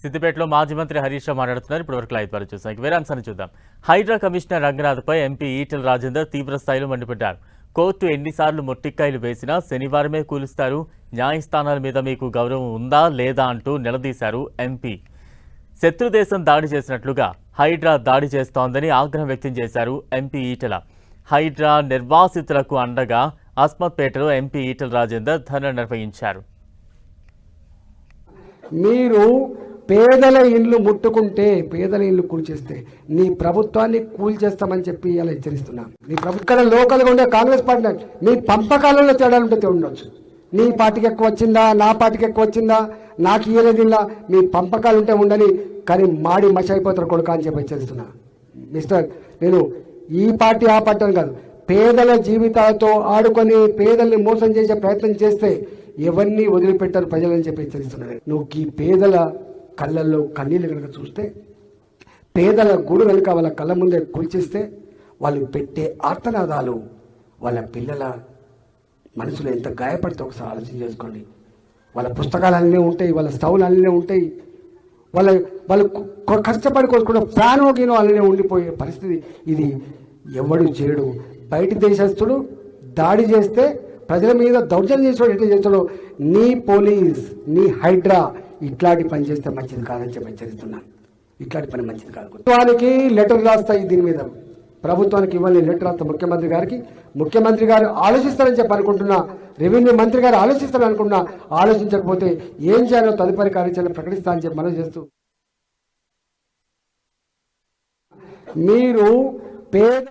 సిద్దిపేటలో మాజీ మంత్రి హరీష్ రావు మాట్లాడుతున్నారు. ఇప్పటివరకు లైవ్ ద్వారా చూసాం. ఇక వేరే అంశాన్ని చూద్దాం. హైడ్రా కమిషనర్ రంగనాథ్పై ఎంపీ ఈటెల రాజేందర్ తీవ్ర స్థాయిలో మండిపడ్డారు. కోర్టు ఎన్నిసార్లు మొట్టికాయలు వేసినా శనివారమే కూలుస్తారు, న్యాయస్థానాల మీద మీకు గౌరవం ఉందా లేదా అంటూ నిలదీశారు ఎంపీ. శత్రుదేశం దాడి చేసినట్లుగా హైడ్రా దాడి చేస్తోందని ఆగ్రహం వ్యక్తం చేశారు ఎంపీ ఈటెల. హైడ్రా నిర్వాసితులకు అండగా అస్మత్పేటలో ఎంపీ ఈటెల రాజేందర్ ధర్నా నిర్వహించారు. మీరు పేదల ఇల్లు ముట్టుకుంటే, పేదల ఇల్లు కూల్చేస్తే నీ ప్రభుత్వాన్ని కూల్చేస్తామని చెప్పి ఇలా హెచ్చరిస్తున్నాం. నీ ప్రభుత్వం లోకల్గా ఉండే కాంగ్రెస్ పార్టీ మీ పంపకాలలో తేడాలు ఉంటే ఉండొచ్చు. నీ పార్టీకి ఎక్కువ వచ్చిందా, నా పార్టీకి ఎక్కువ వచ్చిందా, నాకు ఇయ్యలేదు, ఇలా మీ పంపకాలు ఉంటే ఉండని, కానీ మాడి మష అయిపోతారు కొడుక అని చెప్పి హెచ్చరిస్తున్నా. మిస్టర్, నేను ఈ పార్టీ ఆ పార్టీ అని కాదు, పేదల జీవితాలతో ఆడుకొని పేదల్ని మోసం చేసే ప్రయత్నం చేస్తే ఎవరిని వదిలిపెట్టారు ప్రజలని చెప్పి హెచ్చరిస్తున్నాను. నువ్వు ఈ పేదల కళ్ళల్లో కన్నీళ్ళు కనుక చూస్తే, పేదల గూడు కనుక వాళ్ళ కళ్ళ ముందే కూల్చేస్తే, వాళ్ళు పెట్టే ఆర్తనాదాలు వాళ్ళ పిల్లల మనసులో ఎంత గాయపడితే ఒకసారి ఆలోచన చేసుకోండి. వాళ్ళ పుస్తకాలు అన్నీ ఉంటాయి, వాళ్ళ స్టవ్లు అన్నీ ఉంటాయి, వాళ్ళు కష్టపడి కోసుకుంటే ఫ్యాన్ గీనో అన్నీ ఉండిపోయే పరిస్థితి. ఇది ఎవడు చేయడు. బయట దేశస్తుడు దాడి చేస్తే ప్రజల మీద దౌర్జన్యం చేసేవాడు ఎట్లా చేస్తాడో, నీ పోలీస్, నీ హైడ్రా ఇట్లాంటి పని చేస్తే మంచిది కాదని చెప్పి హెచ్చరిస్తున్నాను. ఇట్లాంటి పని మంచిది కాదు. ప్రభుత్వానికి లెటర్ రాస్తాయి, దీని మీద ప్రభుత్వానికి ఇవ్వాలి లెటర్ రాస్తా ముఖ్యమంత్రి గారికి. ముఖ్యమంత్రి గారు ఆలోచిస్తారని చెప్పి అనుకుంటున్నా, రెవెన్యూ మంత్రి గారు ఆలోచిస్తారని అనుకున్నా. ఆలోచించకపోతే ఏం చేయాలో తదుపరి కార్యాచరణ ప్రకటిస్తా అని చెప్పి మనం చేస్తూ, మీరు పేద